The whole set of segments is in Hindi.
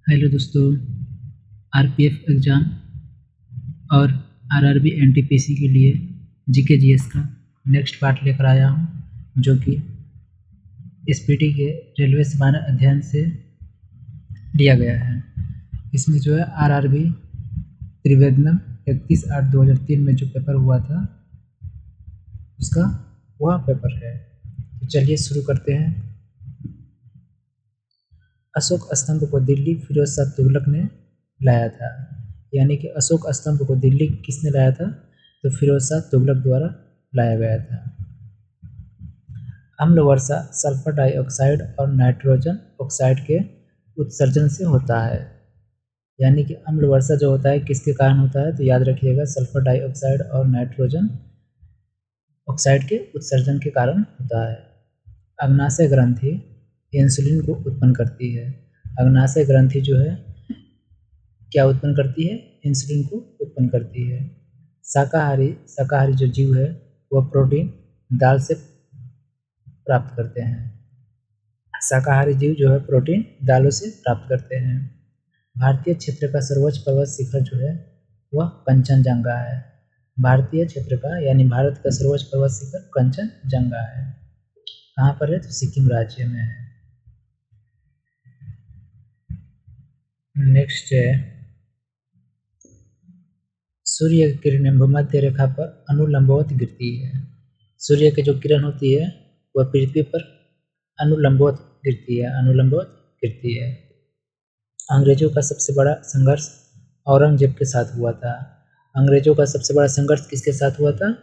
हेलो दोस्तों, आरपीएफ एग्ज़ाम और आरआरबी एनटीपीसी के लिए जीके जीएस का नेक्स्ट पार्ट लेकर आया हूँ, जो कि एसपीटी के रेलवे सामान्य अध्ययन से लिया गया है। इसमें जो है आरआरबी त्रिवेंद्रम 31/8/2003 में जो पेपर हुआ था उसका वह पेपर है। तो चलिए शुरू करते हैं। अशोक स्तंभ को दिल्ली फिरोज शाह तुगलक ने लाया था। यानी कि अशोक स्तंभ को दिल्ली किसने लाया था? तो फिरोज शाह तुगलक द्वारा लाया गया था। अम्ल वर्षा सल्फर डाइऑक्साइड और नाइट्रोजन ऑक्साइड के उत्सर्जन से होता है। यानी कि अम्ल वर्षा जो होता है किसके कारण होता है? तो याद रखिएगा, सल्फर डाइऑक्साइड और नाइट्रोजन ऑक्साइड के उत्सर्जन के कारण होता है। अग्नाशय ग्रंथि इंसुलिन को उत्पन्न करती है। अग्नाशय ग्रंथि जो है क्या उत्पन्न करती है? इंसुलिन को उत्पन्न करती है। शाकाहारी जो जीव है वह प्रोटीन दाल से प्राप्त करते हैं। शाकाहारी जीव जो है प्रोटीन दालों से प्राप्त करते हैं। भारतीय क्षेत्र का सर्वोच्च पर्वत शिखर जो है वह कंचनजंगा है। भारतीय क्षेत्र का यानी भारत का सर्वोच्च पर्वत शिखर कंचनजंगा है। कहाँ पर है? तो सिक्किम राज्य में है। नेक्स्ट है, सूर्य की किरणें भूमध्य रेखा पर अनुलंबवत गिरती है। सूर्य की जो किरण होती है वह पृथ्वी पर अनुलंबवत गिरती है। अंग्रेजों का सबसे बड़ा संघर्ष औरंगजेब के साथ हुआ था। अंग्रेजों का सबसे बड़ा संघर्ष किसके साथ हुआ था?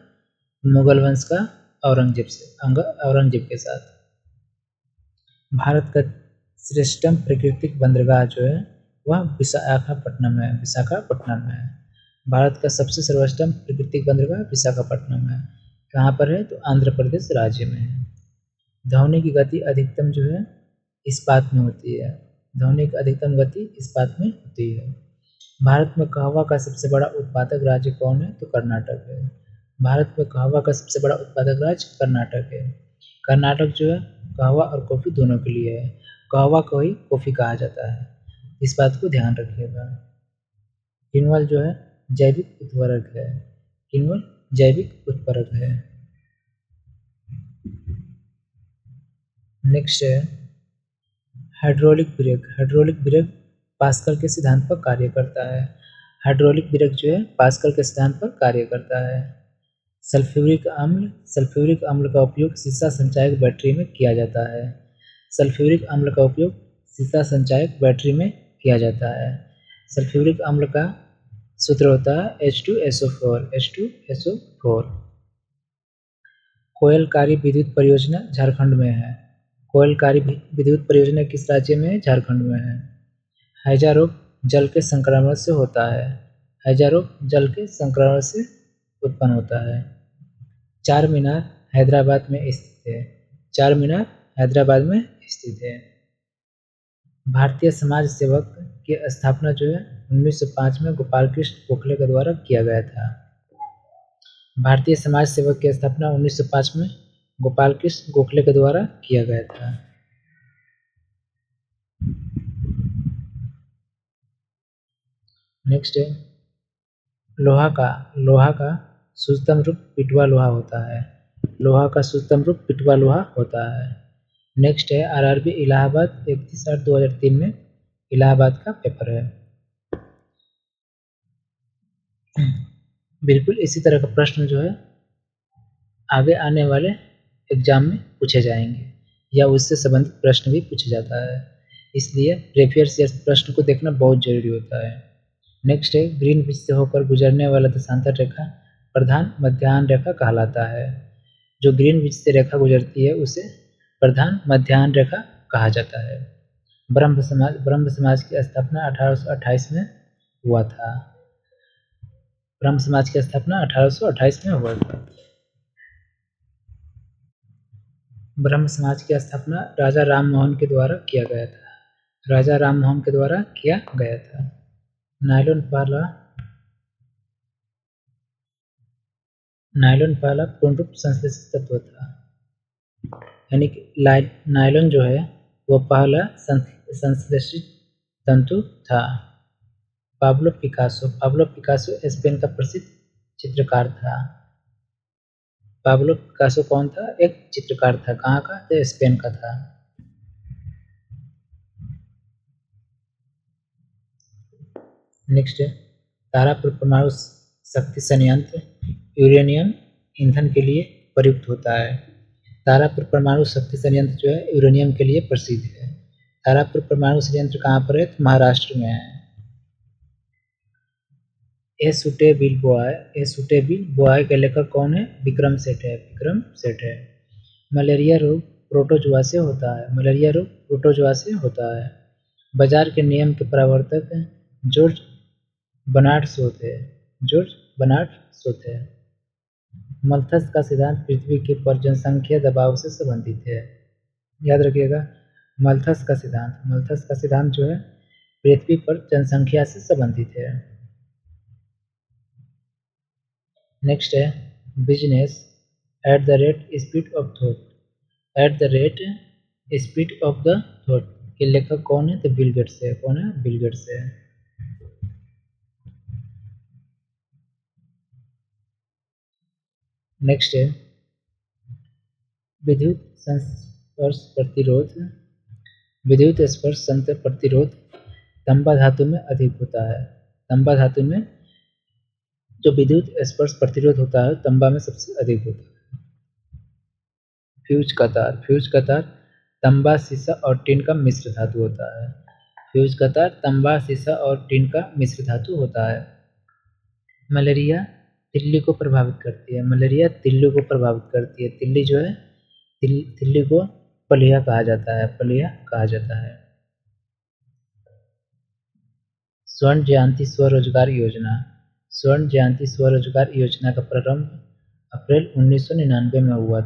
मुगल वंश का औरंगजेब के साथ। भारत का श्रेष्ठतम प्राकृतिक बंदरगाह जो है वह विशाखापट्टनम है। भारत का सबसे सर्वोत्तम प्राकृतिक बंदरगाह विशाखापट्टनम है। कहाँ पर है? तो आंध्र प्रदेश राज्य में है। ध्वनि की गति अधिकतम जो है इस्पात में होती है। ध्वनि की अधिकतम गति इस्पात में होती है। भारत में कहवा का सबसे बड़ा उत्पादक राज्य कौन है? तो कर्नाटक है। भारत में कहवा का सबसे बड़ा उत्पादक राज्य कर्नाटक है। कर्नाटक जो है कहवा और कॉफ़ी दोनों के लिए है। कहवा को ही कॉफ़ी कहा जाता है, इस बात को ध्यान रखिएगा। किन्वल जो है जैविक उत्प्रेरक है। किन्वल जैविक उत्प्रेरक है। नेक्स्ट है hydraulic brake. Hydraulic brake pascal के सिद्धांत पर कार्य करता है। हाइड्रोलिक ब्रेक जो है पास्कल के सिद्धांत पर कार्य करता है। सल्फ्यूरिक अम्ल का उपयोग शीशा संचायक बैटरी में किया जाता है। सल्फ्यूरिक अम्ल का उपयोग शीशा संचायक बैटरी में किया जाता है। सल्फ्यूरिक अम्ल का सूत्र होता है H2SO4। कोयलकारी विद्युत परियोजना झारखंड में है। कोयलकारी विद्युत परियोजना किस राज्य में है? झारखंड में है। हैजा रोग जल के संक्रमण से होता है। हैजा रोग जल के संक्रमण से उत्पन्न होता है। चार मीनार हैदराबाद में स्थित है। चार मीनार हैदराबाद में स्थित है। भारतीय समाज सेवक की स्थापना जो है 1905 में गोपाल कृष्ण गोखले के द्वारा किया गया था। भारतीय समाज सेवक की स्थापना 1905 में गोपाल कृष्ण गोखले के द्वारा किया गया था। नेक्स्ट है लोहा का शुद्धतम रूप पिटवा लोहा होता है। लोहा का शुद्धतम रूप पिटवा लोहा होता है। नेक्स्ट है आरआरबी इलाहाबाद 31/8/2003 में इलाहाबाद का पेपर है। बिल्कुल इसी तरह का प्रश्न जो है आगे आने वाले एग्जाम में पूछे जाएंगे या उससे संबंधित प्रश्न भी पूछा जाता है, इसलिए प्रीवियस ईयर प्रश्न को देखना बहुत जरूरी होता है। नेक्स्ट है ग्रीनविच से होकर गुजरने वाला देशांतर रेखा प्रधान मध्याह्न रेखा कहलाता है। जो ग्रीनविच से रेखा गुजरती है उसे प्रधान मध्याह्न रेखा कहा जाता है। ब्रह्म समाज की स्थापना 1828 में हुआ था। ब्रह्म समाज की स्थापना 1828 में हुआ था। ब्रह्म समाज की स्थापना राजा राम मोहन के द्वारा किया गया था। राजा राम मोहन के द्वारा किया गया था। नायलॉन पहला पूर्ण रूप संश्लेषित तत्व था। यानी कि नायलॉन जो है वो पहला संश्लेषित तंतु था। पाब्लो पिकासो स्पेन का प्रसिद्ध चित्रकार था। पाब्लो पिकासो कौन था? एक चित्रकार था। कहाँ का? तो स्पेन का था। नेक्स्ट है तारापुर परमाणु शक्ति संयंत्र यूरेनियम ईंधन के लिए प्रयुक्त होता है। तारापुर परमाणु शक्ति संयंत्र जो है यूरेनियम के लिए प्रसिद्ध है। तारापुर परमाणु संयंत्र कहाँ पर है? तो महाराष्ट्र में है। ए सुटेबिल बॉय के लेखक कौन है? विक्रम सेठ है। मलेरिया रोग प्रोटोजुआ से होता है। बाजार के नियम के प्रवर्तक जॉर्ज बनार्ड शोथ है। मल्थस का सिद्धांत पृथ्वी के पर जनसंख्या दबाव से संबंधित है। याद रखिएगा मल्थस का सिद्धांत जो है पृथ्वी पर जनसंख्या से संबंधित है। नेक्स्ट है business at the rate speed of thought के लेखक कौन है? तो बिल गेट्स है। नेक्स्ट है विद्युत स्पर्श प्रतिरोध तांबा धातु में अधिक होता है। तांबा धातु में जो विद्युत स्पर्श प्रतिरोध होता है तांबा में सबसे अधिक होता है। फ्यूज का तार तांबा सीसा और टिन का मिश्र धातु होता है। फ्यूज का तार तांबा सीसा और टिन का मिश्र धातु होता है। मलेरिया तिल्ली को प्रभावित करती है। तिल्ली जो है तिल्ली को पलिया कहा जाता है। स्वर्ण जयंती स्वरोजगार योजना का प्रारंभ अप्रैल 1999 में हुआ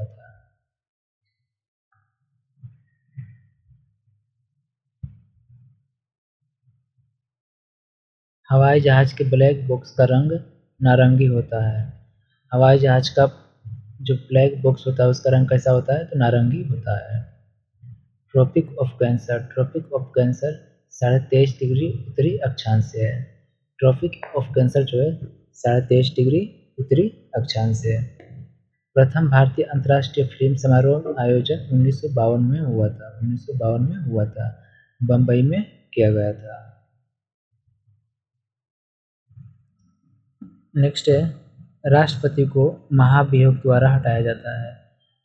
था। हवाई जहाज के ब्लैक बॉक्स का रंग नारंगी होता है। हवाई जहाज का जो ब्लैक बॉक्स होता है उसका रंग कैसा होता है? तो नारंगी होता है। ट्रॉपिक ऑफ कैंसर 23.5 डिग्री उत्तरी अक्षांश से है। ट्रॉपिक ऑफ कैंसर जो है 23.5 डिग्री उत्तरी अक्षांश से है। प्रथम भारतीय अंतर्राष्ट्रीय फिल्म समारोह आयोजन 1952 में हुआ था। बम्बई में किया गया था। नेक्स्ट है राष्ट्रपति को महाभियोग द्वारा हटाया जाता है।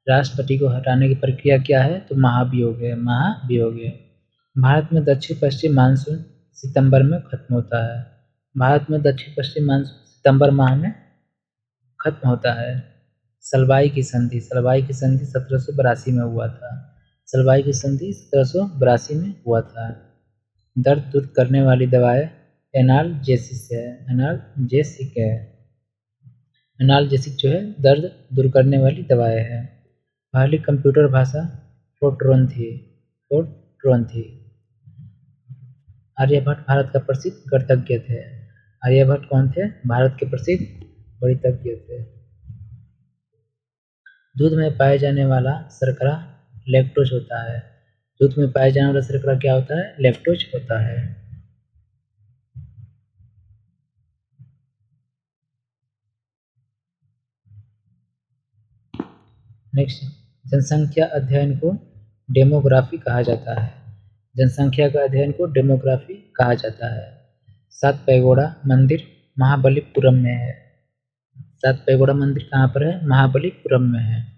राष्ट्रपति को हटाने की प्रक्रिया क्या है? तो महाभियोग है। भारत में दक्षिण पश्चिम मानसून सितंबर में खत्म होता है। सितंबर माह में खत्म होता है। सलवाई की संधि 1782 में हुआ था। दर्द दूर करने वाली दवाएं एनाल्जेसिक जो है दर्द दूर करने वाली दवाएं है। पहली कंप्यूटर भाषा फोर्ट्रॉन थी। आर्यभट्ट भारत का प्रसिद्ध गणितज्ञ थे। आर्यभट्ट कौन थे? भारत के प्रसिद्ध गणितज्ञ थे। दूध में पाया जाने वाला शर्करा लैक्टोज होता है। दूध में पाया जाने वाला शर्करा क्या होता है? लैक्टोज होता है। नेक्स्ट जनसंख्या अध्ययन को डेमोग्राफी कहा जाता है। सात पैगोड़ा मंदिर महाबलीपुरम में है। सात पैगोड़ा मंदिर कहाँ पर है? महाबलीपुरम में है।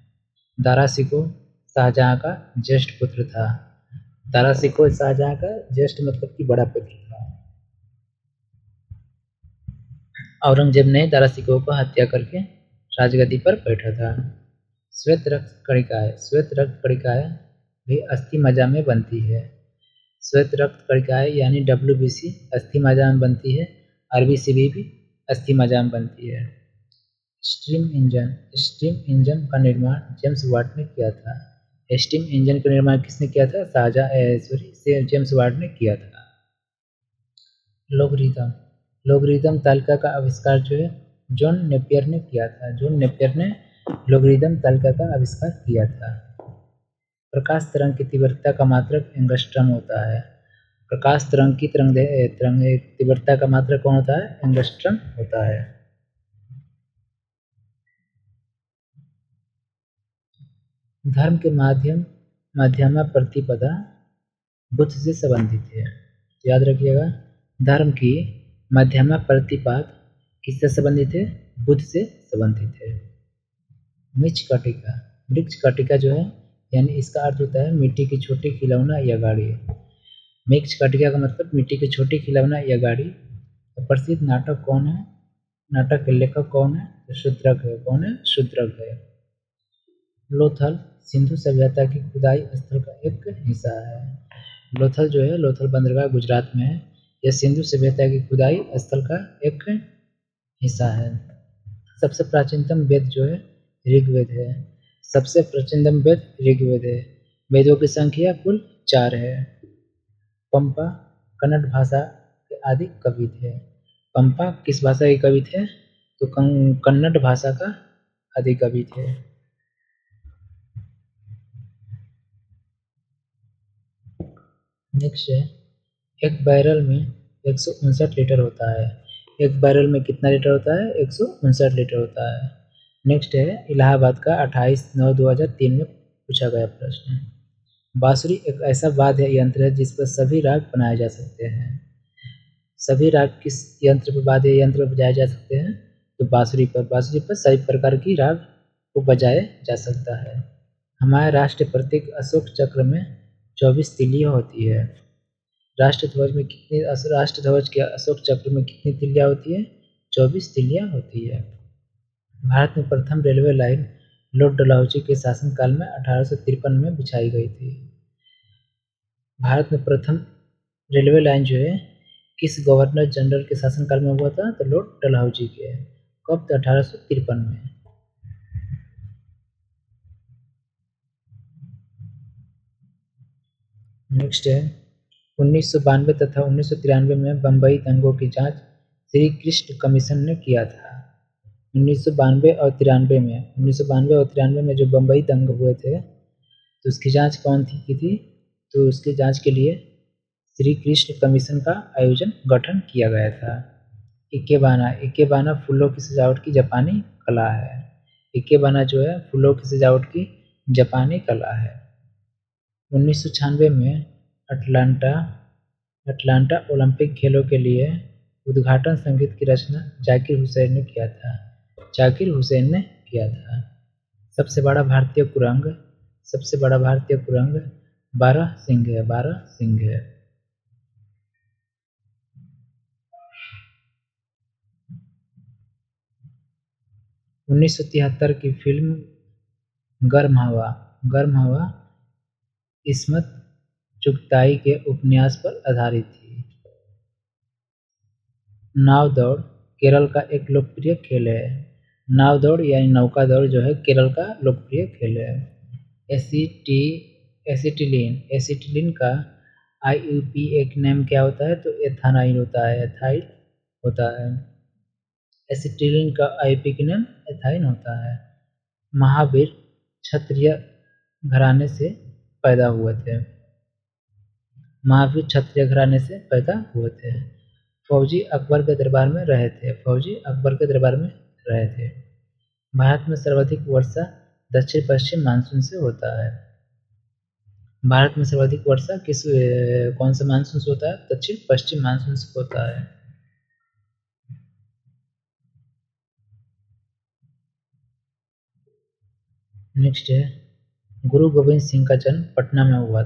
दारा शिकोह शाहजहां का ज्येष्ठ पुत्र था। दारा शिकोह शाहजहां का ज्येष्ठ मतलब कि बड़ा पुत्र था। औरंगजेब ने दारा शिकोह को हत्या करके राजगद्दी पर बैठा था। श्वेत रक्त कणिकाएं भी अस्थि मज्जा में बनती है। श्वेत रक्त कणिकाएं यानी WBC अस्थि मज्जा में बनती है। RBC भी अस्थि मज्जा में बनती है। स्टीम इंजन का निर्माण जेम्स वाट ने किया था। स्टीम इंजन का निर्माण किसने किया था? जेम्स वाट ने किया था। लोगरिथम तालिका का आविष्कार जो है जॉन नेपियर ने किया था। लोगरिथम तालिका का आविष्कार किया था। प्रकाश तरंग की तीव्रता का मात्रक एंगस्ट्रॉम होता है। प्रकाश तरंग की तरंग तीव्रता का मात्रक कौन होता है? एंगस्ट्रम होता है। धर्म के माध्यमा प्रतिपदा बुद्ध से संबंधित है। याद रखिएगा, धर्म की मध्यमा प्रतिपाद किससे संबंधित है? बुद्ध से संबंधित है। वृक्ष कटिका जो है, यानी इसका अर्थ होता है मिट्टी की छोटी खिलौना या गाड़ी। वृक्ष कटिका का मतलब मिट्टी की छोटी खिलौना या गाड़ी। प्रसिद्ध नाटक कौन है? नाटक के लेखक कौन है? शूद्रक है। कौन है? शूद्रक है। लोथल सिंधु सभ्यता की खुदाई स्थल का एक हिस्सा है। लोथल जो है, लोथल बंदरगाह गुजरात में है। यह सिंधु सभ्यता की खुदाई स्थल का एक हिस्सा है। सबसे प्राचीनतम वेद जो है ऋग्वेद है। सबसे प्राचीनतम वेद ऋग्वेद है। वेदों की संख्या कुल 4 है। पंपा कन्नड़ भाषा के आदि कवि थे। पंपा किस भाषा के कवि थे? तो कन्नड़ भाषा का आदि कवि थे। नेक्स्ट है, एक बैरल में 159 लीटर होता है। एक बैरल में कितना लीटर होता है? 159 लीटर होता है। नेक्स्ट है, इलाहाबाद का 28/9/2003 में पूछा गया प्रश्न। बांसुरी एक ऐसा वाद्य यंत्र है जिस पर सभी राग बनाए जा सकते हैं। सभी राग किस यंत्र पर, वाद्य यंत्र पर बजाए जा सकते हैं? तो बांसुरी पर। बांसुरी पर सभी प्रकार की राग को बजाया जा सकता है। हमारे राष्ट्रीय प्रतीक अशोक चक्र में 24 तिल्लियाँ होती है। राष्ट्र ध्वज के अशोक चक्र में कितनी तिल्लियाँ होती है? 24 तिल्लियाँ होती है। भारत में प्रथम रेलवे लाइन लॉर्ड डलहौजी के शासनकाल में 1853 में बिछाई गई थी। भारत में प्रथम रेलवे लाइन जो है किस गवर्नर जनरल के शासनकाल में हुआ था? तो लॉर्ड डलहौजी के। कब? तो 1853 में। नेक्स्ट है, 1992 तथा 1993 में बम्बई दंगों की जांच श्री कृष्ण कमीशन ने किया था। 1992 और 93 में जो बम्बई दंगे हुए थे, तो उसकी जांच कौन की थी? तो उसकी जांच के लिए श्री कृष्ण कमीशन का गठन किया गया था। इकेबाना फूलों की सजावट की जापानी कला है। इकेबाना जो है फूलों की सजावट की जापानी कला है। 1996 में अटलांटा ओलंपिक खेलों के लिए उद्घाटन संगीत की रचना जाकिर हुसैन ने किया था। सबसे बड़ा भारतीय कुरंग बारहसिंघ है। 1973 की फिल्म गर्म हवा इस्मत चुगताई के उपन्यास पर आधारित थी। नाव दौड़ केरल का एक लोकप्रिय खेल है। नाव दौड़ यानी नौका दौड़ जो है केरल का लोकप्रिय खेल है। एसिटिलीन का IUPAC नेम क्या होता है? तो एथानाइल होता है। एसिटिलीन का IUPAC नेम एथाइन होता है। महावीर क्षत्रिय घराने से पैदा हुए थे। फौजी अकबर के दरबार में रहे थे। भारत में सर्वाधिक वर्षा दक्षिण पश्चिम मानसून से होता है। भारत में सर्वाधिक वर्षा कौन से मानसून से होता है? दक्षिण पश्चिम मानसून से होता है। नेक्स्ट है, गुरु गोविंद सिंह का जन्म पटना में हुआ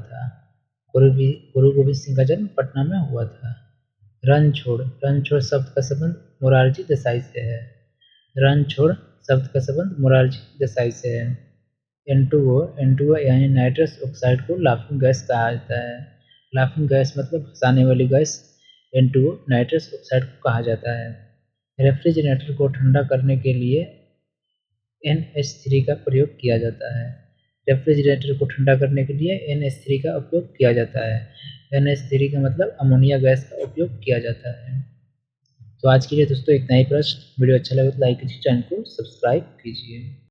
था। रणछोड़ शब्द का संबंध मोरारजी देसाई से है। N2O यानी नाइट्रस ऑक्साइड को लाफिंग गैस कहा जाता है। लाफिंग गैस मतलब हंसाने वाली गैस N2O नाइट्रस ऑक्साइड को कहा जाता है। रेफ्रिजरेटर को ठंडा करने के लिए NH3 का प्रयोग किया जाता है। NH3 का मतलब अमोनिया गैस का उपयोग किया जाता है। तो आज के लिए दोस्तों इतना ही प्रश्न। वीडियो अच्छा लगे तो लाइक कीजिए, चैनल को सब्सक्राइब कीजिए।